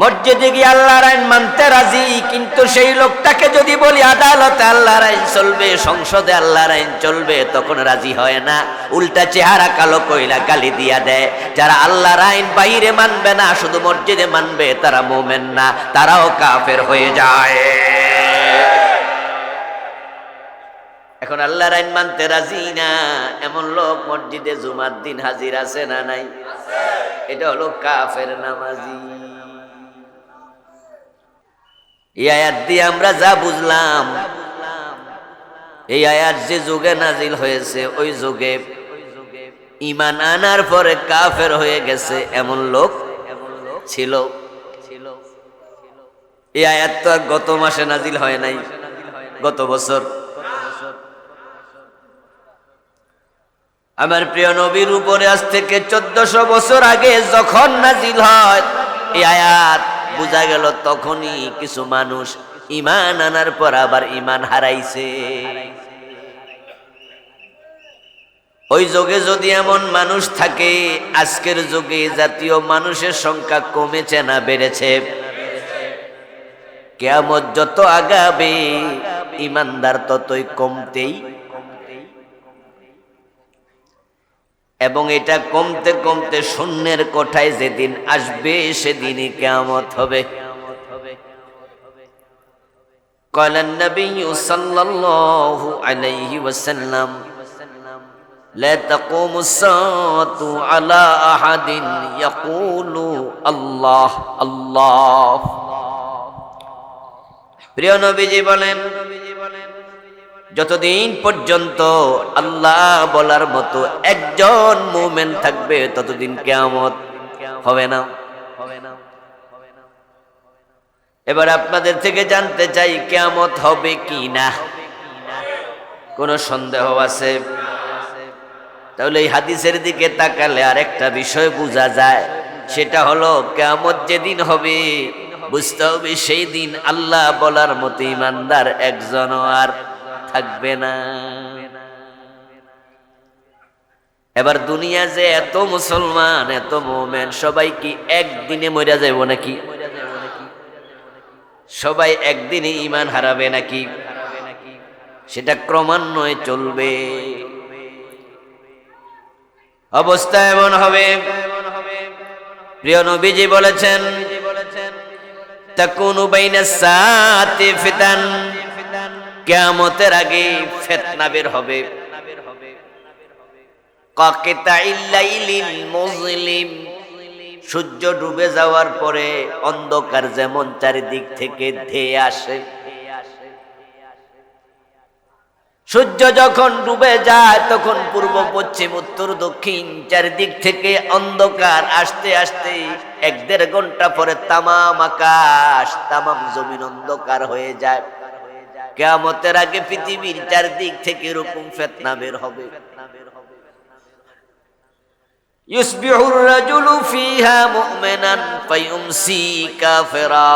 মসজিদে গিয়ে আল্লাহর আইন মানতে রাজি, কিন্তু সেই লোকটাকে যদি বলি আদালতে আল্লাহর আইন চলবে, সংসদে আল্লাহর আইন চলবে, তখন রাজি হয় না। উল্টা চেহারা কালো কইলা গালি দিয়া দেয়। যারা আল্লাহর আইন বাইরে মানবে না, শুধু মসজিদে মানবে, তারা মুমিন না, তারাও কাফের হয়ে যায়। এখন আল্লাহর আইন মানতে রাজি না এমন লোক মসজিদে জুমার দিন হাজির আছে না নাই? এটা হলো কাফের নামাজি। এই আয়াত দিয়ে আমরা যা বুঝলাম, এই আয়াত যে যুগে নাজিল হয়েছে ওই যুগে ঈমান আনার পরে কাফের হয়ে গেছে এমন লোক ছিল। এই আয়াত তো গত মাসে নাজিল হয় নাই, গত বছর। আমার প্রিয় নবীর উপরে আজ থেকে 1400 বছর আগে যখন নাজিল হয় এই আয়াত, বুঝা গেল তখনই কিছু মানুষ ঈমান আনার পর আবার ঈমান হারাইছে। ওই যুগে যদি এমন মানুষ থাকে, আজকের যুগে জাতীয় মানুষের সংখ্যা কমেছে না বেড়েছে? কিয়ামত যত আগাবে ঈমানদার ততই কমতেই, এবং এটা কমতে কমতে শূন্যের কোঠায় যেদিন আসবে সেদিনই কিয়ামত হবে। قال النبي صلى الله عليه وسلم لا تقوم الساعة على أحد يقول الله الله। প্রিয় নবীজি বলেন, যতদিন পর্যন্ত আল্লাহ বলার মতো একজন মুমিন থাকবে ততদিন কিয়ামত হবে না। এবার আপনাদের থেকে জানতে চাই, কিয়ামত হবে কি না? কোন সন্দেহ আছে? তাহলে এই হাদিসের দিকে তাকালে আরেকটা বিষয় বোঝা যায়, সেটা হলো কিয়ামত যেদিন হবে বুঝতে হবে সেই দিন আল্লাহ বলার মতো ঈমানদার একজনও আর থাকবে না। এবার দুনিয়া যে এত মুসলমান, এত মুমিন, সবাই কি একদিনে মরে যাইব নাকি? সবাই একদিনে ঈমান হারাবে নাকি? সেটা ক্রমান্বয়ে চলবে। অবস্থা এমন হবে, প্রিয় নবীজি বলেছেন, তাকুনু বাইনাস সাআতি ফিতান, কিয়ামতের আগে ফিতনা বের হবে। কাকিতাইল লাইলিল মুজলিম, সূর্য ডুবে যাওয়ার পরে অন্ধকার যেমন চারিদিক থেকে ধেয়ে আসে, সূর্য যখন ডুবে যায় তখন পূর্ব পশ্চিম উত্তর দক্ষিণ চারিদিক থেকে অন্ধকার আসতে আসতে 1-1.5 ঘন্টা পরে তামাম আকাশ, তামাম জমিন অন্ধকার হয়ে যায়। কিয়ামতের আগে পৃথিবীর চারদিক থেকে এরকম ফিতনা বের হবে। ইউসবিহুর রাজুলু ফিহা মুমিনান ফায়ুমসি কাফিরা,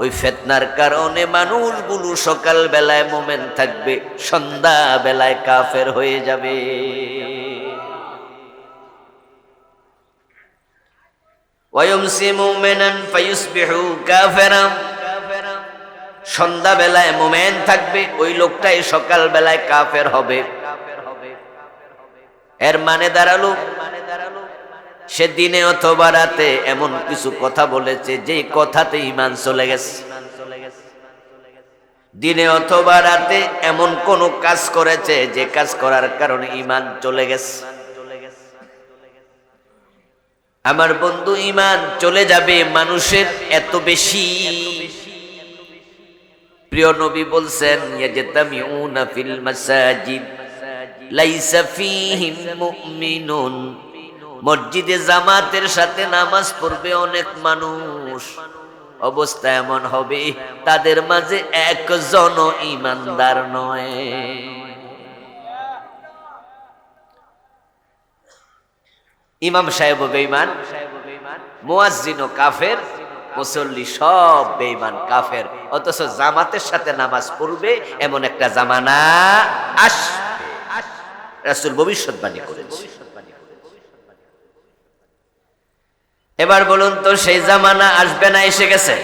ওই ফিতনার কারণে মানুষগুলো সকাল বেলায় মুমিন থাকবে, সন্ধ্যা বেলায় কাফের হয়ে যাবে। ওয়ায়ুমসি মুমিনান ফায়ুসবিহু কাফিরা, সন্ধ্যা বেলায় মুমিন থাকবে, ওই লোকটাই সকাল বেলায় কাফের হবে। এর মানে দাঁড়ালো সে দিনে অথবা রাতে এমন কিছু কথা বলেছে যে কথাতে ঈমান চলে গেছে। দিনে অথবা রাতে এমন কোন কাজ করেছে যে কাজ করার কারণে ঈমান চলে গেছে। আমার বন্ধু, ঈমান চলে যাবে মানুষের এত বেশি। প্রিয় নবী বলছেন, ইয়াজতামিউনা ফিল মাসাজিদ লাইসা ফীহিম মুমিনুন, মসজিদে জামাতের সাথে নামাজ পড়বে অনেক মানুষ, অবস্থা এমন হবে তাদের মাঝে একজনও ঈমানদার নয়। ইমাম সাহেব বেঈমান, মুয়াজ্জিনও কাফের, মুসল্লি সব বেঈমান কাফের, অথচ জামাতের সাথে নামাজ পড়বে এমন একটা জামানা আসবে, রাসূল ভবিষ্যৎবাণী করেছে। এবার বলুন তো সেই জামানা আসবে না এসে গেছে?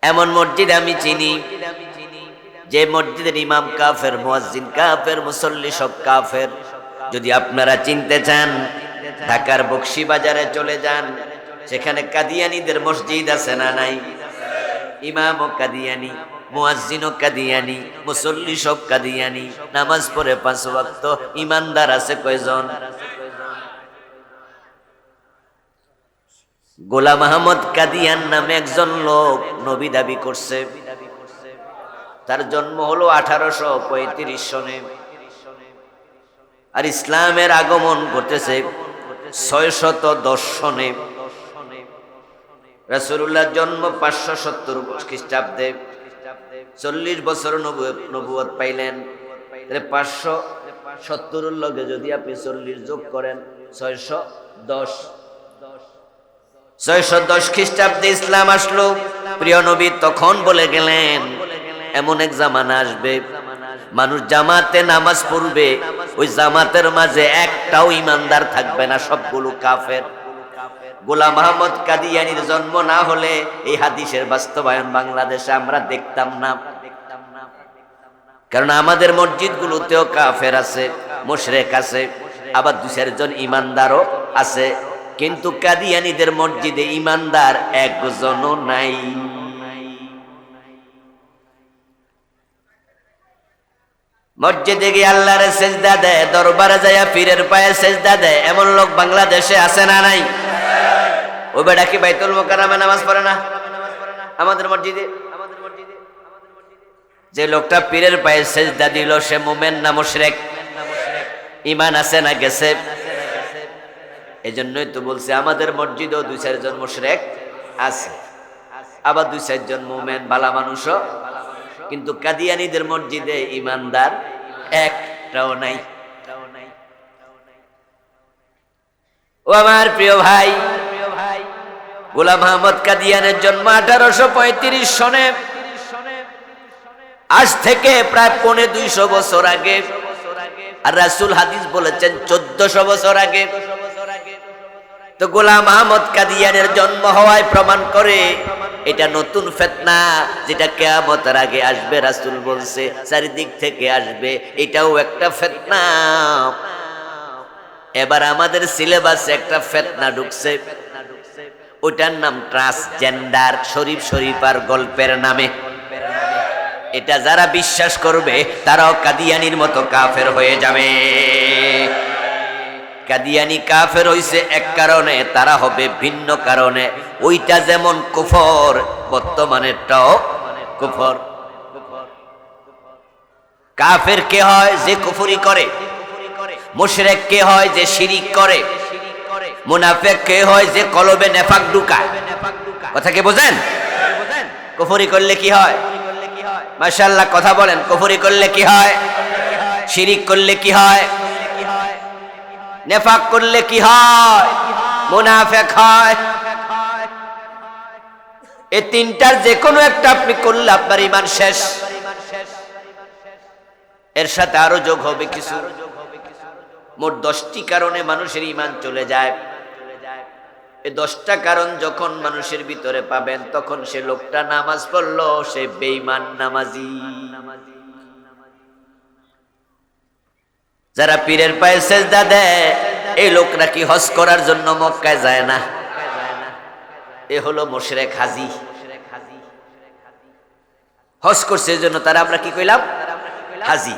এমন মসজিদ আমি চিনি যে মসজিদের ইমাম কাফের, মুয়াজ্জিন কাফের, মুসল্লি সব কাফের। যদি আপনারা চিনতে চান ঢাকার বকশীবাজারে চলে যান, সেখানে কাদিয়ানীদের মসজিদ আছে না নাই? ইমামও কাদিয়ানী, মুয়াজ্জিনও কাদিয়ানী, মুসল্লি সব কাদিয়ানী, নামাজ পড়ে 5 ওয়াক্ত। ইমানদার আছে কয়জন? গোলাম আহমদ কাদিয়ান নামে একজন লোক নবী দাবি করছে। তার জন্ম হলো 1835 সনে, আর ইসলামের আগমন ঘটেছে 610 সনে। রাসূলুল্লাহর জন্ম 570 খ্রিস্টাব্দে। 40 বছর নবুয়ত পাইলেন। 570 লগে যদি আপনি 40 যোগ করেন 610 খ্রিস্টাব্দে ইসলাম আসলো। প্রিয় নবী তখন বলে গেলেন এমন এক জামানা আসবে মানুষ জামাতে নামাজ পড়বে, ওই জামাতের মাঝে একটাও ইমানদার থাকবে না, সবগুলো কাফের। গোলাম আহমদ কাদিয়ানীর জন্ম না হলে এই হাদিসের বাস্তবায়ন বাংলাদেশে আমরা দেখতাম না। কারণ আমাদের মসজিদগুলোতেও কাফের আছে, মুশরিক আছে, আবার 2-4 জন ইমানদারও আছে, কিন্তু কাদিয়ানীদের মসজিদে ইমানদার একজনও নাই। মসজিদে গিয়ে আল্লাহরে সেজদা দেয়, দরবারে যাইয়া পীরের পায়ে সেজদা দেয়, এমন লোক বাংলাদেশে আছে না নাই? ওই বেটা কি বাইতুল মুকাররমে নামাজ পড়ে না? আমাদের মসজিদে যে লোকটা পীরের পায়ে সেজদা দিল সে মুমিন না মুশরিক? ঈমান আছে না গেছে? এজন্যই তো বলছি আমাদের মসজিদেও 2-4 জন মুশরিক আছে, আবার 2-4 জন মুমিন ভালো মানুষও, কিন্তু কাদিয়ানীদের মসজিদে ইমানদার একটাও নাই। ও আমার প্রিয় ভাই, গোলাম আহমদ কাদিয়ানের জন্ম 1835 সনে, আজ থেকে প্রায় 250 বছর আগে। আর রাসূল হাদিস বলেছেন 1400 বছর আগে। তো গোলাম আহমদ কাদিয়ানের জন্ম হওয়ায় প্রমাণ করে এটা নতুন ফিতনা, যেটা কিয়ামতের আগে আসবে। রাসূল বলছে চারিদিক থেকে আসবে, এটাও একটা ফিতনা। এবার আমাদের সিলেবাসে একটা ফিতনা ঢুকছে, ওটার নাম ট্রান্সজেন্ডার, শরীফার গল্পের নামে। এটা যারা বিশ্বাস করবে তারাও কাদিয়ানীর মতো কাফের হয়ে যাবে। কাদিয়ানী কাফের হইছে এক কারণে, তারা হবে ভিন্ন কারণে। ওইটা যেমন কুফর, বর্তমানেরটাও কুফর। কাফের কে হয়? যে কুফরি করে। মুশরিক কে হয়? যে শিরিক করে। মুনাফিক কে হয়? যে কলবে নেফাক ঢুকায়। কথা কি বোঝেন? কুফরি করলে কি হয়? মাশাআল্লাহ, কথা বলেন। কুফরি করলে কি হয়? শিরিক করলে কি হয়? নেফাক করলে কি হয়? মুনাফিক হয়। এই তিনটার যে কোনো একটা আপনি করলে আপনার ঈমান শেষ। এর সাথে আরো যোগ হবে কিছু। মোট 10টি কারণে মানুষের ঈমান চলে যায়। এই 10টা কারণ যখন মানুষের ভিতরে পাবেন, তখন সে লোকটা নামাজ পড়লো, সে বেঈমান নামাজি। যারা পীরের পায়ে সেজদা দেয়, এই লোকরা কি হজ করার জন্য মক্কায় যায় না? এ হলো মুশরিক হাজি। হজ করছে এজন্য তারা আমরা কি কইলাম? হাজি।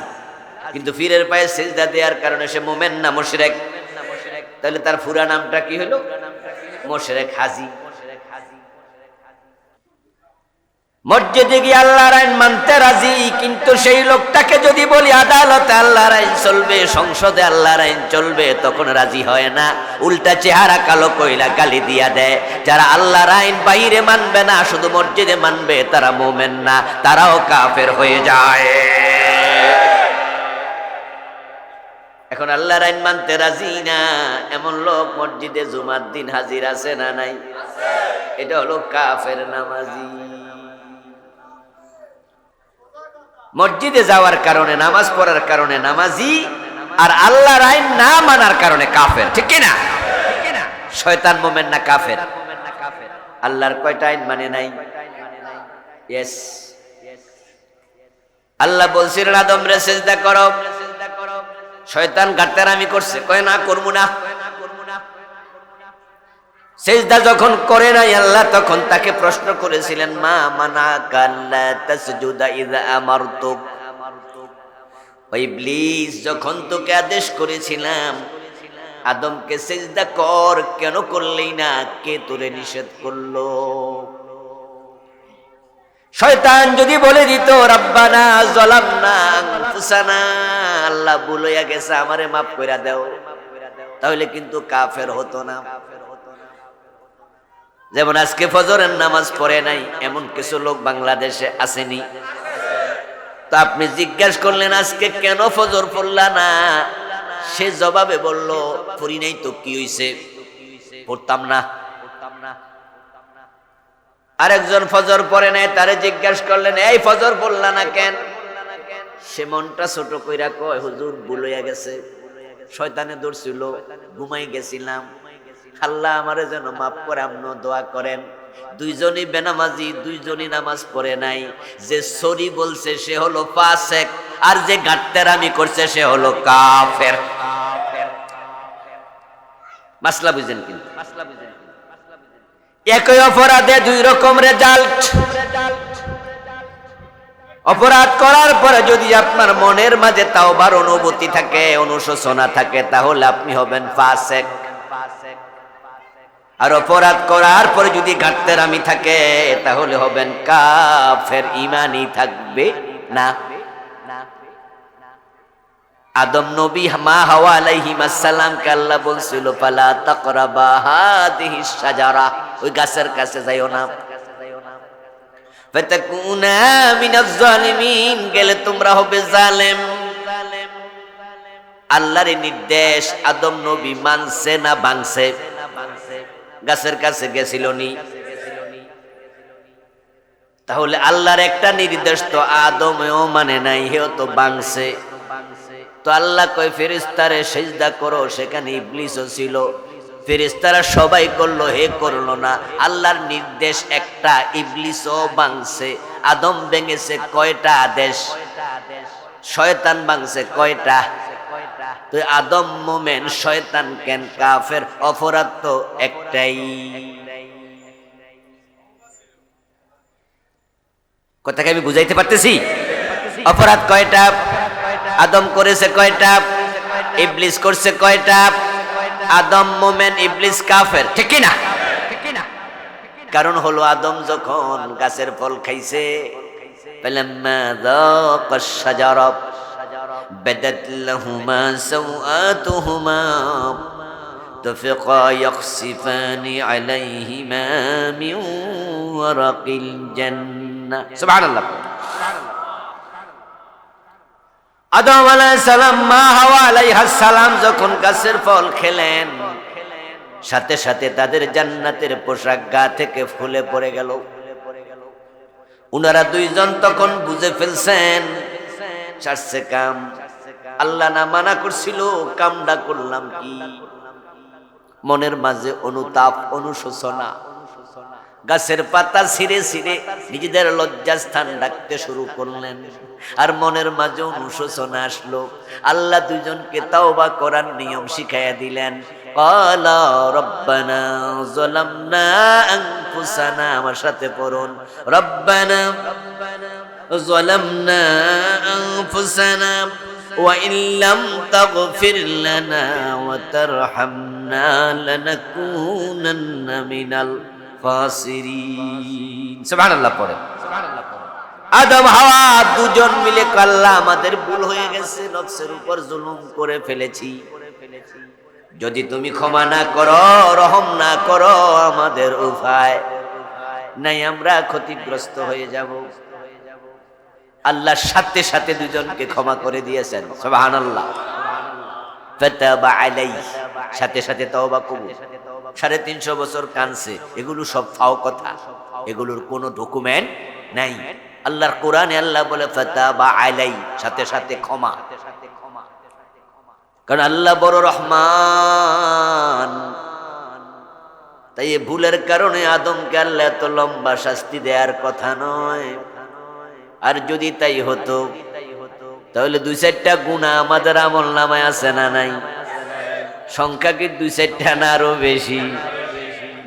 কিন্তু পীরের পায়ে সেজদা দেওয়ার কারণে সে মুমিন না মুশরিক? তাহলে তার পুরা নামটা কি হলো? মুশরিক হাজি। মসজিদে গিয়ে আল্লাহর আইন মানতে রাজি, কিন্তু সেই লোকটাকে যদি বলি আদালতে আল্লাহর আইন চলবে, সংসদে আল্লাহর আইন চলবে, তখন রাজি হয় না। উল্টা চেহারা কালো কইলা গালি দিয়া দেয়। যারা আল্লাহর আইন বাইরে মানবে না, শুধু মসজিদে মানবে, তারা মুমিন না, তারাও কাফের হয়ে যায়। এখন আল্লাহর আইন মানতে রাজি না এমন লোক মসজিদে জুমার দিন হাজির আছে না নাই? এটা হলো কাফের নামাজি। মসজিদে যাওয়ার কারণে, নামাজ পড়ার কারণে নামাজি, আর আল্লাহর আইন না মানার কারণে কাফের। ঠিক কি না? শয়তান মুমিন না কাফের? আল্লাহর কয়টা আইন মানে নাই? ইয়েস। আল্লাহ বলছিলেন আদম রে সিজদা করো, শয়তান গাদ্দারামি করছে, কয় না করবো না। সিজদা যখন করে নাই আল্লাহ তখন তাকে প্রশ্ন করেছিলেন, মা মানাকা আল্লা তাসজুদা ইযা আমারতুক, ও ইবলিস যখন তোকে আদেশ করেছিলাম আদমকে সিজদা কর, কেন করলি না? কে তোরে নিষেধ করলো? শয়তান যদি বলে দিত রব্বানা যালামনা আনফুসানা, আল্লাহ ভুল হইয়া গেছে আমারে মাফ কইরা দাও, তাহলে কিন্তু কাফের হতো না। যেমন আজকে ফজরের নামাজ পড়ে নাই এমন কিছু লোক বাংলাদেশে আসেনি, তো আপনি জিজ্ঞাসা করলেন আজকে কেন ফজর পড়লা না? সে জবাবে বলল পড়ি নাই তো কি হইছে, পড়তাম না। আরেকজন ফজর পড়ে নাই, তারে জিজ্ঞাসা করলেন এই ফজর পড়লা না কেন? সে মনটা ছোট কইরা কয় হুজুর ভুল হইয়া গেছে, শয়তানে ধরছিল, ঘুমাই গেছিলাম, আল্লাহ আমারে যেন মাফ করে, আপনি দোয়া করেন। দুইজনই বেনামাজি, দুইজনই নামাজ পড়ে নাই। যে সরি বলছে সে হলো ফাসেক, আর যে গাট্টেরামি করছে সে হলো কাফের। মাসলা বুঝেন? কিন্তু একই অপরাধে দুই রকম রেজাল্ট। অপরাধ করার পরে যদি আপনার মনের মাঝে তাওবার অনুভূতি থাকে, অনুশোচনা থাকে, তাহলে আপনি হবেন ফাসেক। আর অপরাধ করার পরে যদি গাট্টেরামি থাকে তাহলে হবেন কাফের, ঈমানই থাকবে না। আদম নবী মা হাওয়া আলাইহিস সালাম কে আল্লাহ বলছিল ফালা তাকরাবা হাদিহিস শাজারা, ওই গাছের কাছে যাইও না, ফাতাকুনা মিনাজ জালিমিন, গেলে তোমরা হবে জালেম। আল্লাহর নির্দেশ আদম নবী মানছে না ভাঙছে? গাছের কাছে গেছিল নি? তাহলে আল্লাহর একটা নির্দেশ তো আদমেও মানে নাই, হেও তো ভাঙছে। তো আল্লাহ কয় ফেরেশতারে সিজদা করো, সেখানে ইবলিসও ছিল, ফেরেশতারা সবাই করলো, হে করলো না। আল্লাহর নির্দেশ একটা, ইবলিসও ভাঙছে। আদম ভেঙেছে কয়টা আদেশ? শয়তান ভাঙছে কয়টা? তো আদম মুমিন, শয়তান কেন কাফের? অপরাধ তো একটাই। কথাকে আমি বুঝাইতে পারতেছি? অপরাধ কয়টা? আদম করেছে কয়টা? ইবলিস করছে কয়টা? আদম মুমিন, ইবলিস কাফের, ঠিক কি না? কারণ হলো আদম যখন গাছের ফল খাইছে, ফালাম্মা যাকাশ শাজারা বাদাত লাহুমা সাওআতুহুমা তাফিকা ইয়াখসিফানি আলাইহিমা মিন ওয়ারাকিল জান্নাহ। সুবহানাল্লাহ। আদম আলাইহিস সালাম, মা হাওয়া আলাইহাস সালাম যখন গাছের ফল খেলেন, সাথে সাথে তাদের জান্নাতের পোশাক গা থেকে খুলে পড়ে গেল। উনারা দুইজন তখন বুঝে ফেলছেন ছাড়ছে কাম, আল্লাহ না মানা করছিল, কামটা করলাম কি? মনের মাঝে অনুতাপ, অনুশোচনা, গাছের পাতা ছিঁড়ে ছিঁড়ে নিজেদের লজ্জাস্থান ডাকতে শুরু করলেন। আর মনের মাঝে অনুশোচনা আসলো। আল্লাহ দুইজনকে তাওবা করার নিয়ম শিখাইয়া দিলেন। ক্বালা রব্বানা যালামনা আনফুসানা, আমার সাথে পড়ুন, রব্বানা যালামনা আনফুসানা ওয়া ইন লাম তাগফির লানা ওয়া তারহামনা লানাকুনান্না মিনাল ফাসিরিন। সুবহানাল্লাহ পড়ে। আদম হাওয়া দুজন মিলে আল্লাহ আমাদের ভুল হয়ে গেছে, নফসের উপর জুলুম করে ফেলেছি, যদি তুমি ক্ষমা না করো, রহম না করো, আমাদের উপায় নাই, আমরা ক্ষতিগ্রস্ত হয়ে যাব। আল্লাহ সাথে সাথে দুজনকে ক্ষমা করে দিয়েছেন। সুবহানাল্লাহ। ফাতাবা আলাইহি, সাথে সাথে তওবা কবুল। 350 বছর কানছে, এগুলো সব ফাও কথা, এগুলোর কোনো ডকুমেন্ট নাই। আল্লাহর কোরআনে আল্লাহ বলে ফাতাবা আলাইহি, সাথে সাথে ক্ষমা। কারণ আল্লাহ বড় রহমান, তাই এই ভুলের কারণে আদমকে আল্লাহ এত লম্বা শাস্তি দেওয়ার কথা নয়। আর যদি তাই হতো তাহলে 2-4টা গুনাহ আমাদের আমল নামায় আছে না নাই? সংখ্যা কি 2-4টা না আরো বেশি?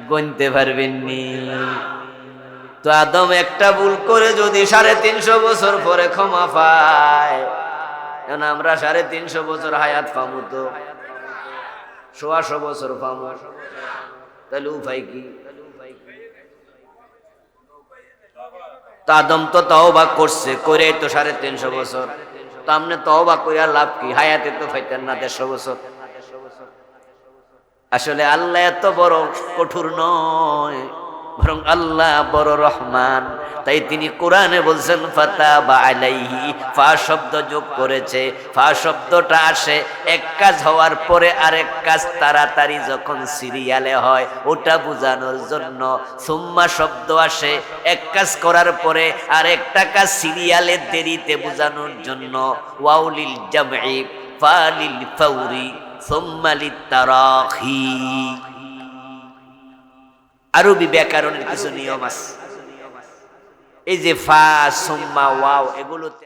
গুনতে পারবেননি। তো আদম একটা ভুল করে যদি 350 বছর পরে ক্ষমা পায়, কারণ আমরা 350 বছর হায়াত পামু, তো 100 বছর পামু, তাহলে উপায় কি? তো আদম তো তওবা করছে, করে তো 350 বছর। তো আপনি তওবা কইরা লাভ কি? হায়াতে তো পাইতেন না 150 বছর। আসলে আল্লাহ এত বড় কঠোর নয়, বরং আল্লাহ বড় রহমান। তাই তিনি কোরআনে বলছেন ফাতাবা আলাইহি, ফা শব্দ যোগ করেছে। ফা শব্দটা আসে এক কাজ হওয়ার পরে আরেক কাজ তাড়াতাড়ি যখন সিরিয়ালে হয় ওটা বোঝানোর জন্য। সুম্মা শব্দ আসে এক কাজ করার পরে আরেকটা কাজ সিরিয়ালে দেরিতে বোঝানোর জন্য। ওয়াউলিল জামঈ ফালিল ফাউরি সুম্মা লিতারাখি। আরবি ব্যাকরণের কিছু নিয়ম আছে। এই যে ফা, সুম্মা, ওয়াও, এগুলো